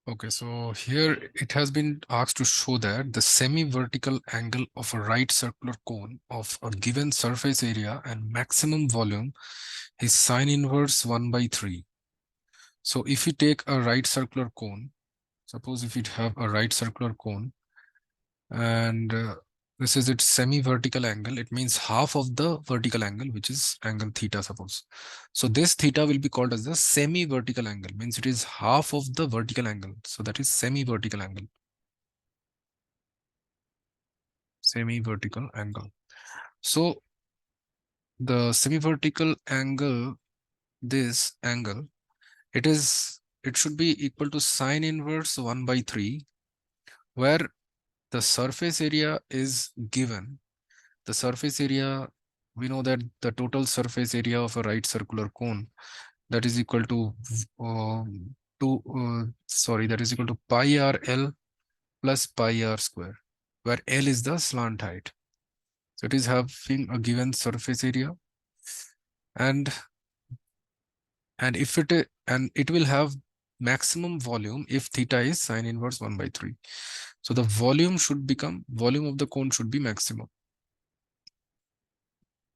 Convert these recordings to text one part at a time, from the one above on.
Okay, so here it has been asked to show that the semi-vertical angle of a right circular cone of a given surface area and maximum volume is sine inverse 1 by 3. So if you take a right circular cone, suppose if you have a right circular cone and this is its semi-vertical angle, it means half of the vertical angle, which is angle theta, suppose. So this theta will be called as the semi-vertical angle, means it is half of the vertical angle. So that is semi-vertical angle. Semi-vertical angle. So the semi-vertical angle, this angle, it should be equal to sine inverse 1 by 3, where the surface area is given. The surface area, we know that the total surface area of a right circular cone, that is equal to that is equal to pi r L plus pi r square, where L is the slant height. So it is having a given surface area, and it will have maximum volume if theta is sine inverse 1 by 3. So the volume of the cone should be maximum.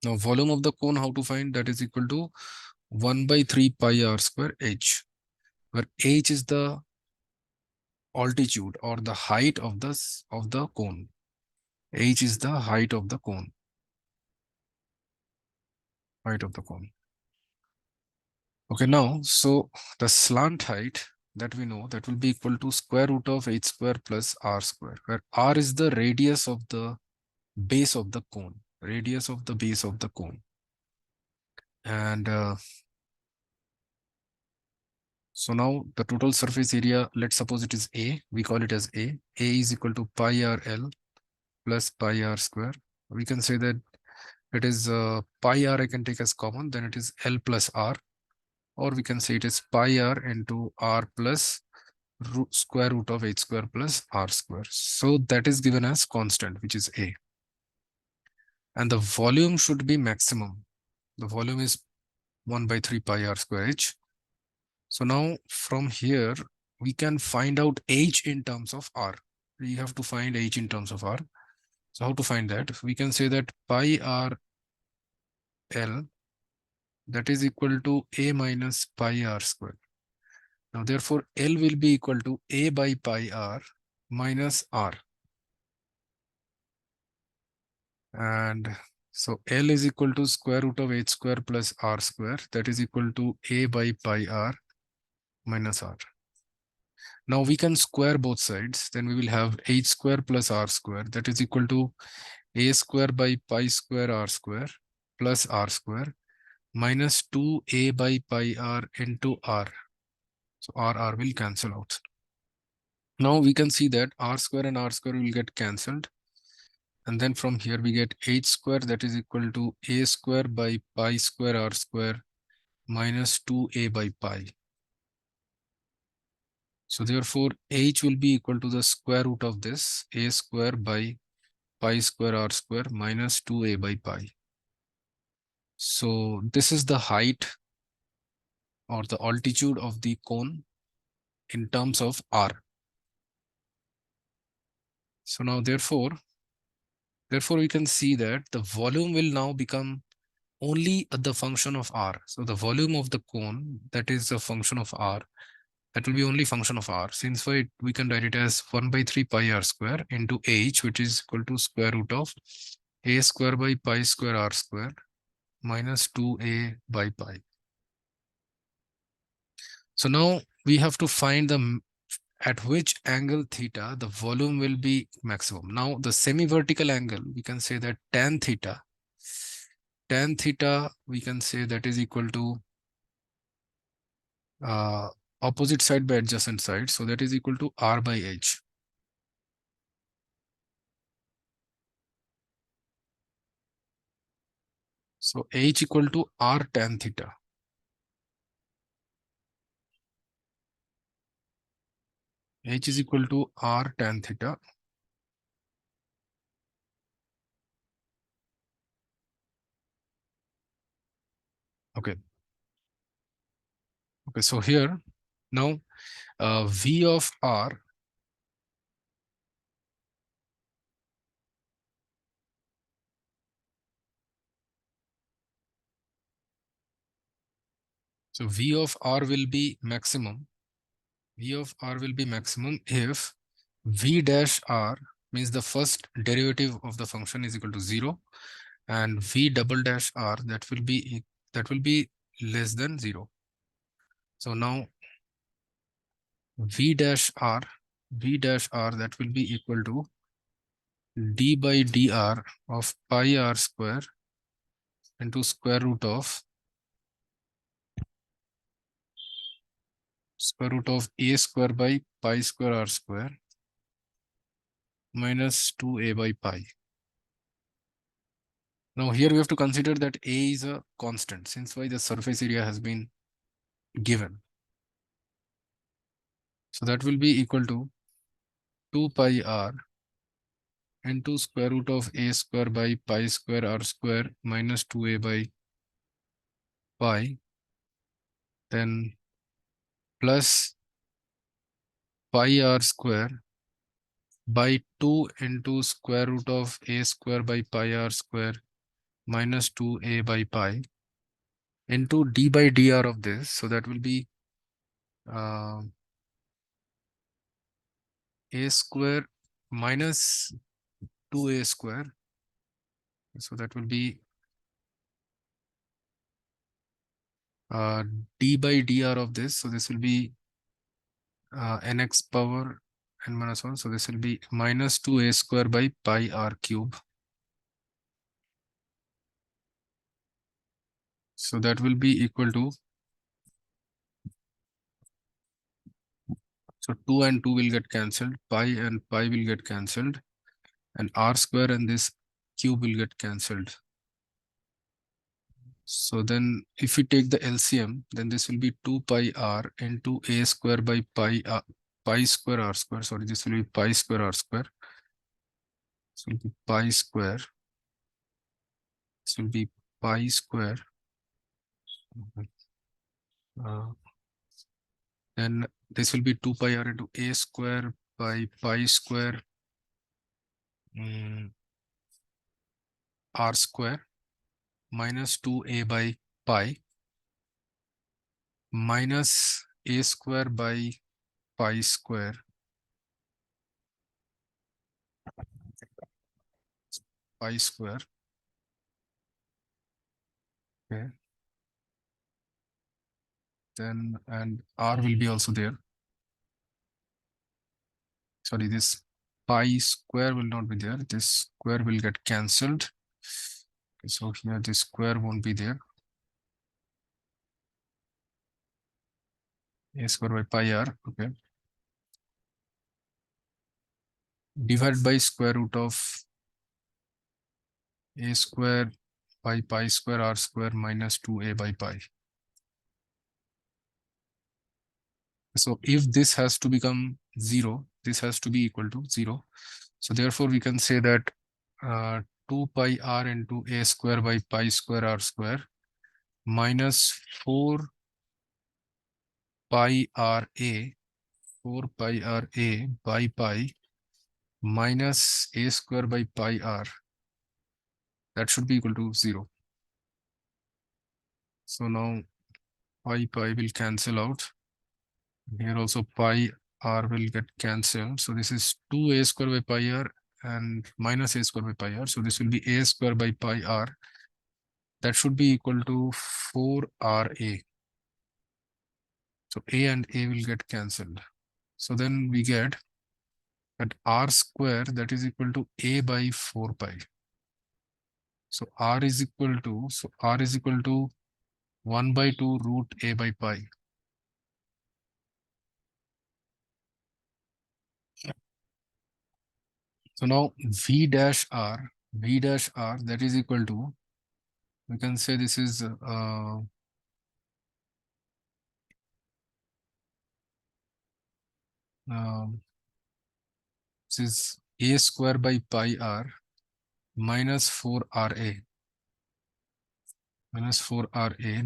Now volume of the cone, how to find? That is equal to 1 by 3 pi r square h, where h is the altitude or the height of the cone. H is the height of the cone. Height of the cone. Okay, now, so the slant height that we know, that will be equal to square root of h square plus r square, where r is the radius of the base of the cone. Radius of the base of the cone. And so now the total surface area, let's suppose it is A, we call it as A. A is equal to pi r L plus pi r square. We can say that it is pi r I can take as common, then it is L plus r, or we can say it is pi r into r plus square root of h square plus r square. So that is given as constant, which is A. And the volume should be maximum. The volume is 1 by 3 pi r square h. So now from here, we can find out h in terms of r. We have to find h in terms of r. So how to find that? We can say that pi r L, that is equal to a minus pi r square. Now therefore L will be equal to a by pi r minus r. And so L is equal to square root of h square plus r square, that is equal to a by pi r minus r. Now we can square both sides, then we will have h square plus r square, that is equal to a square by pi square r square plus r square minus 2a by pi r into r. So r will cancel out. Now we can see that r square and r square will get cancelled. And then from here we get h square, that is equal to a square by pi square r square minus 2a by pi. So therefore h will be equal to the square root of this, a square by pi square r square minus 2a by pi. So this is the height or the altitude of the cone in terms of r. So now therefore we can see that the volume will now become only the function of r. So the volume of the cone, that is a function of r, that will be only function of r. Since we can write it as 1 by 3 pi r square into h, which is equal to square root of a square by pi square r square minus 2a by pi. So now we have to find at which angle theta the volume will be maximum. Now the semi-vertical angle, we can say that tan theta, we can say that is equal to opposite side by adjacent side. So that is equal to r by h. So h equal to r tan theta. H is equal to r tan theta. Okay. Okay, so here Now V of R, so V of R will be maximum. V of R will be maximum if V dash R means the first derivative of the function is equal to 0, and V double dash R that will be less than 0. So now V dash R that will be equal to d by dr of pi r square into square root of a square by pi square r square minus 2a by pi. Now here we have to consider that a is a constant, since why the surface area has been given. So that will be equal to 2 pi r into square root of a square by pi square r square minus 2a by pi, then plus pi r square by 2 into square root of a square by pi r square minus 2a by pi into d by dr of this. So that will be uh, a square minus 2a square. So that will be d by dr of this. So this will be nx power n minus 1. So this will be minus 2a square by pi r cube. So that will be equal to, so 2 and 2 will get cancelled, pi and pi will get cancelled, and r square and this cube will get cancelled. So then if we take the LCM, then this will be 2 pi r into a square by pi square r square. Sorry, this will be pi square r square. This will be pi square. This will be pi square. Uh, then this will be 2 pi r into a square by pi square r square minus 2a by pi minus a square by pi square okay, then and r will be also there. Sorry, this pi square will not be there, this square will get cancelled. Okay, so here this square won't be there. A square by pi r, okay, divided by square root of a square by pi square r square minus 2a by pi. So if this has to become 0, this has to be equal to 0. So therefore we can say that 2 pi r into a square by pi square r square minus 4 pi r a by pi minus a square by pi r, that should be equal to 0. So now pi will cancel out. Here also pi r will get cancelled. So this is 2a square by pi r and minus a square by pi r. So this will be a square by pi r. That should be equal to 4ra. So a and a will get cancelled. So then we get that r square that is equal to a by 4 pi. So r is equal to 1 by 2 root a by pi. So now v dash r that is equal to, we can say this is this is a square by pi r minus 4ra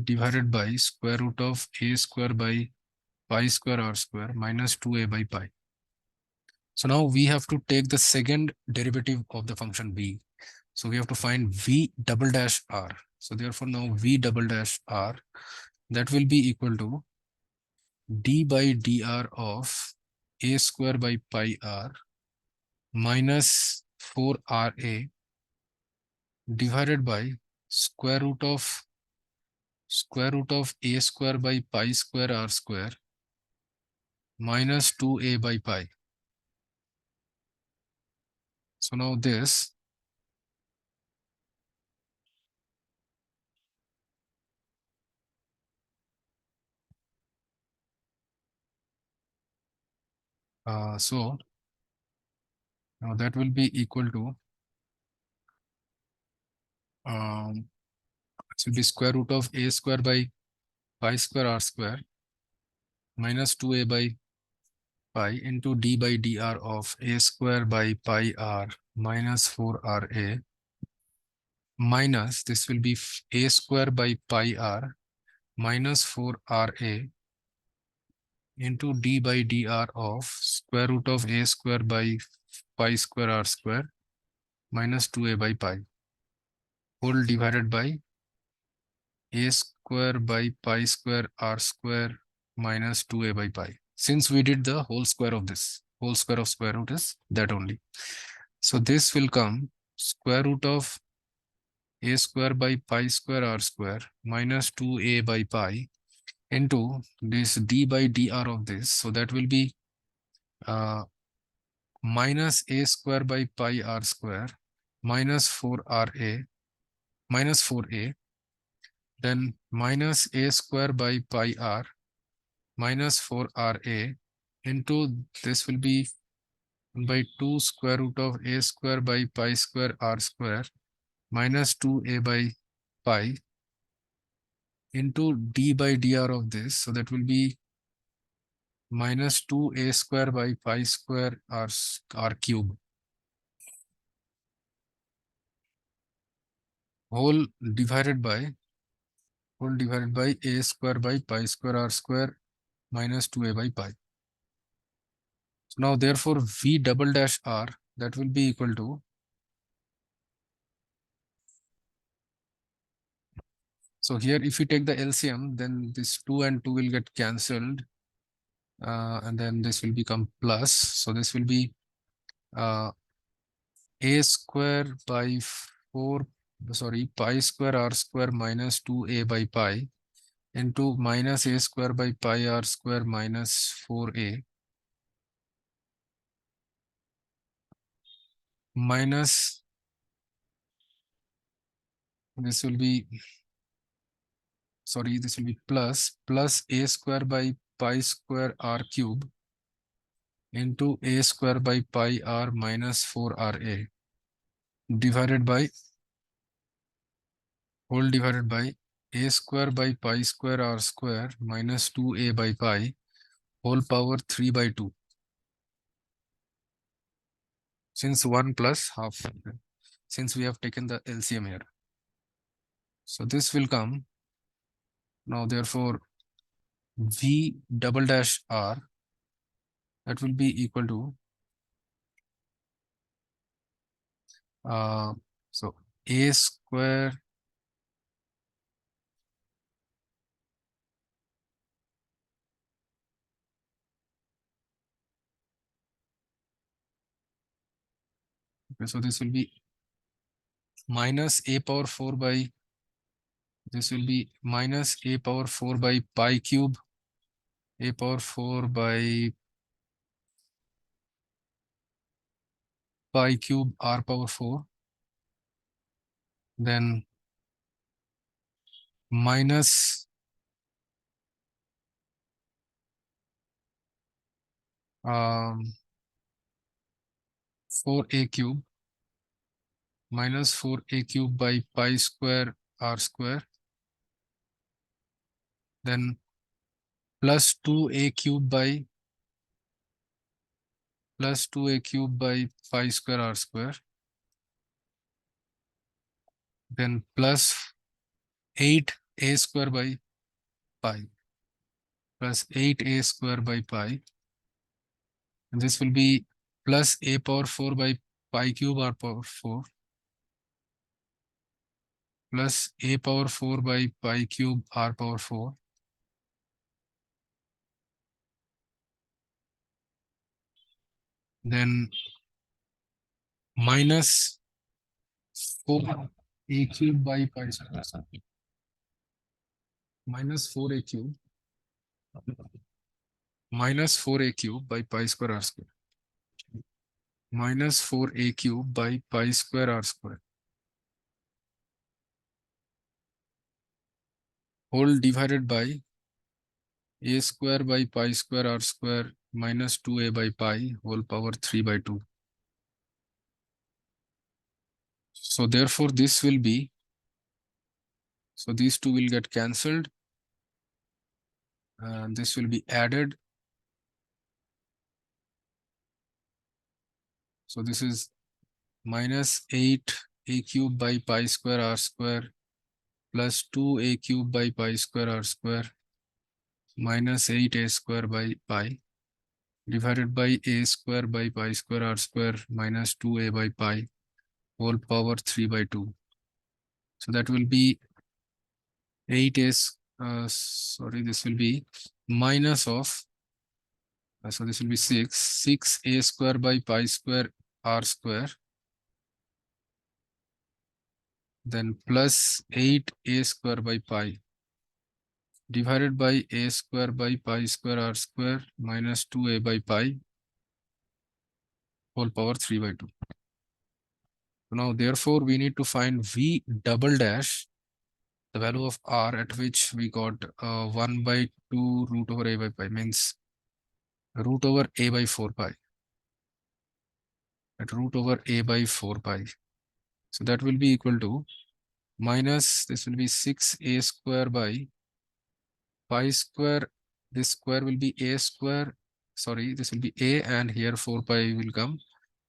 divided by square root of a square by pi square r square minus 2a by pi. So now we have to take the second derivative of the function b. So we have to find v double dash r. So therefore now v double dash r, that will be equal to d by dr of a square by pi r minus 4ra divided by square root of a square by pi square r square minus 2a by pi. So now this so now that will be equal to it will be square root of a square by pi square r square minus 2a by pi into d by dr of a square by pi r minus 4ra minus this will be a square by pi r minus 4ra into d by dr of square root of a square by pi square r square minus 2a by pi whole divided by a square by pi square r square minus 2a by pi. Since we did the whole square of this, whole square of square root is that only. So this will come square root of a square by pi square r square minus 2a by pi into this d by dr of this. So that will be minus a square by pi r square minus 4ra minus 4a, then minus a square by pi r minus 4ra into this will be by 2 square root of a square by pi square r square minus 2a by pi into d by dr of this. So that will be minus 2a square by pi square r cube whole divided by a square by pi square r square minus 2a by pi. So now therefore v double dash r, that will be equal to, so here if we take the LCM, then this 2 and 2 will get cancelled, and then this will become plus. So this will be a square by 4, sorry, pi square r square minus 2a by pi into minus a square by pi r square minus 4a minus this will be, sorry, this will be plus a square by pi square r cube into a square by pi r minus 4ra divided by whole divided by a square by pi square r square minus 2a by pi whole power 3 by 2. Since 1 plus half, since we have taken the LCM here. So this will come now, therefore v double dash r, that will be equal to so a square okay, so this will be minus a power 4 by, this will be minus a power 4 by pi cube, a power 4 by pi cube r power 4, then minus 4a cube minus 4a cube by pi square r square, then plus 2a cube by pi square r square, then plus 8a square by pi. plus 8a square by pi. And this will be plus a power 4 by pi cube r power 4 plus a power 4 by pi cube r power 4 then minus 4a cube by pi square minus 4a cube minus 4a cube by pi square r square minus 4a cube by pi square r square whole divided by a square by pi square r square minus 2a by pi whole power 3 by 2. So therefore this will be, so these two will get cancelled and this will be added. So this is minus 8a cube by pi square r square plus 2a cube by pi square r square minus 8a square by pi divided by a square by pi square r square minus 2a by pi whole power 3 by 2. So that will be 8a, sorry, this will be minus of, so this will be 6a square by pi square r square then plus 8a square by pi divided by a square by pi square r square minus 2a by pi whole power 3 by 2. Now, therefore, we need to find v double dash, the value of r at which we got 1 by 2 root over a by pi, means root over a by 4 pi, at root over a by 4 pi. So that will be equal to minus, this will be 6a square by pi square, this square will be a square, sorry, this will be a and here 4 pi will come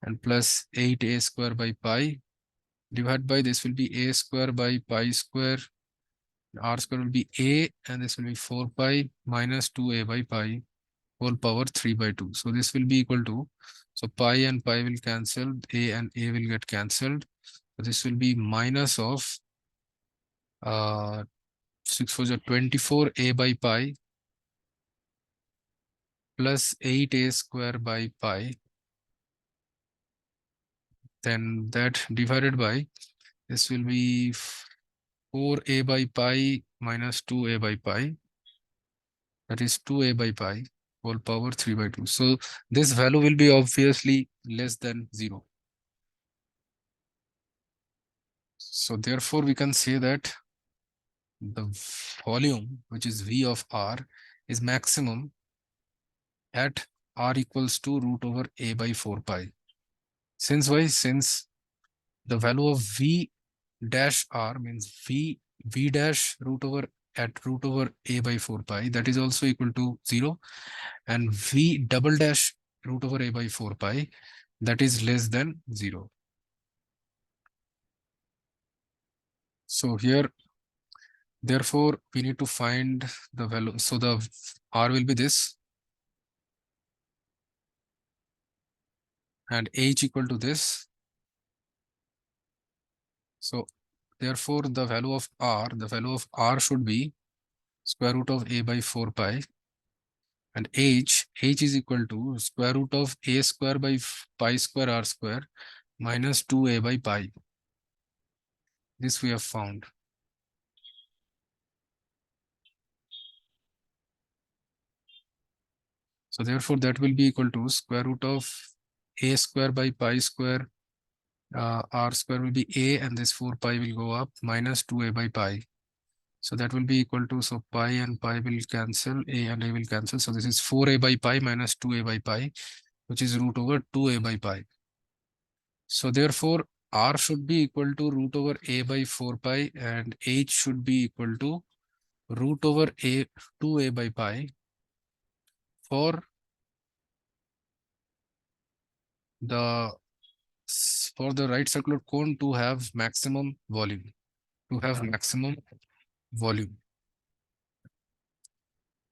and plus 8a square by pi divided by this will be a square by pi square, r square will be a and this will be 4 pi minus 2a by pi whole power 3 by 2. So this will be equal to, so pi and pi will cancel, a and a will get cancelled. So this will be minus of 6 4 24a by pi plus 8a square by pi, then that divided by this will be 4a by pi minus 2a by pi, that is 2a by pi whole power 3 by 2. So this value will be obviously less than 0. So therefore we can say that the volume, which is V of R, is maximum at R equals to root over a by 4 pi. Since why? Since the value of V dash R means V dash root over at root over a by 4 pi, that is also equal to 0, and V double dash root over a by 4 pi, that is less than 0. So here, therefore, we need to find the value. So the R will be this and H equal to this. So therefore, the value of R should be square root of a by 4 pi, and H is equal to square root of a square by pi square r square minus 2a by pi. This we have found. So therefore, that will be equal to square root of a square by pi square r square will be a, and this 4 pi will go up minus 2a by pi. So that will be equal to, so pi and pi will cancel, a and a will cancel. So this is 4a by pi minus 2a by pi, which is root over 2a by pi. So therefore, r should be equal to root over a by 4 pi and h should be equal to root over a 2a by pi for the right circular cone to have maximum volume.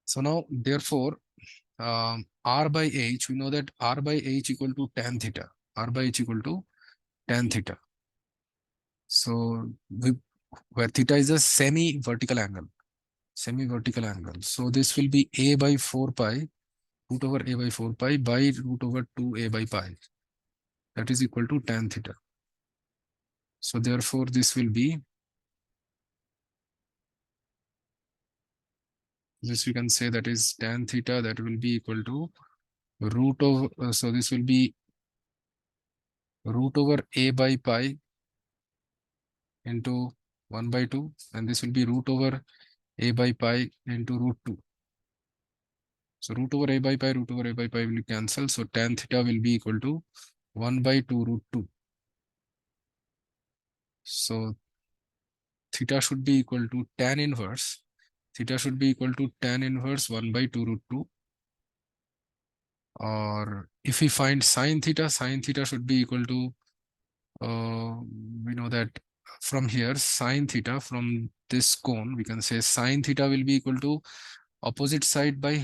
So now, therefore, r by h, we know that r by h equal to tan theta. R by h equal to tan theta. So where theta is a semi-vertical angle. Semi-vertical angle. So this will be a by 4 pi, root over a by 4 pi by root over 2a by pi. That is equal to tan theta. So therefore, this will be, this we can say that is tan theta, that will be equal to root of, so this will be root over a by pi into 1 by 2, and this will be root over a by pi into root 2. So root over a by pi, root over a by pi will cancel. So tan theta will be equal to 1 by 2 root 2. So theta should be equal to tan inverse. Theta should be equal to tan inverse 1 by 2 root 2. Or if we find sine theta should be equal to, we know that from here, sine theta, from this cone, we can say sine theta will be equal to opposite side by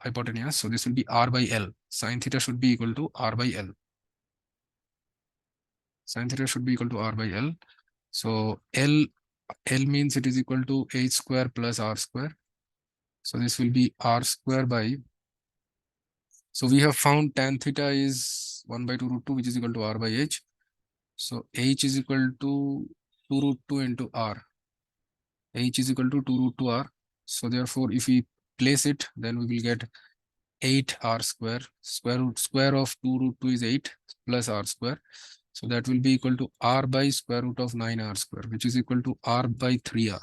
hypotenuse. So this will be r by L. Sine theta should be equal to r by L. Sine theta should be equal to r by L. So L means it is equal to h square plus r square. So this will be r square by, so we have found tan theta is 1 by 2 root 2, which is equal to r by h. So h is equal to 2 root 2 into r. H is equal to 2 root 2 r. So therefore, if we place it, then we will get 8 r square. Square of 2 root 2 is 8 plus r square. So that will be equal to r by square root of 9r square, which is equal to r by 3r.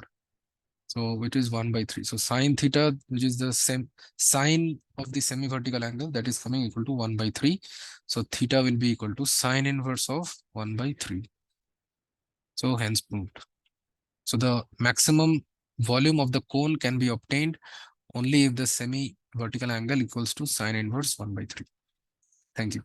So which is 1 by 3. So sine theta, which is the same sine of the semi-vertical angle, that is coming equal to 1 by 3. So theta will be equal to sine inverse of 1 by 3. So hence proved. So the maximum volume of the cone can be obtained only if the semi-vertical angle equals to sine inverse 1 by 3. Thank you.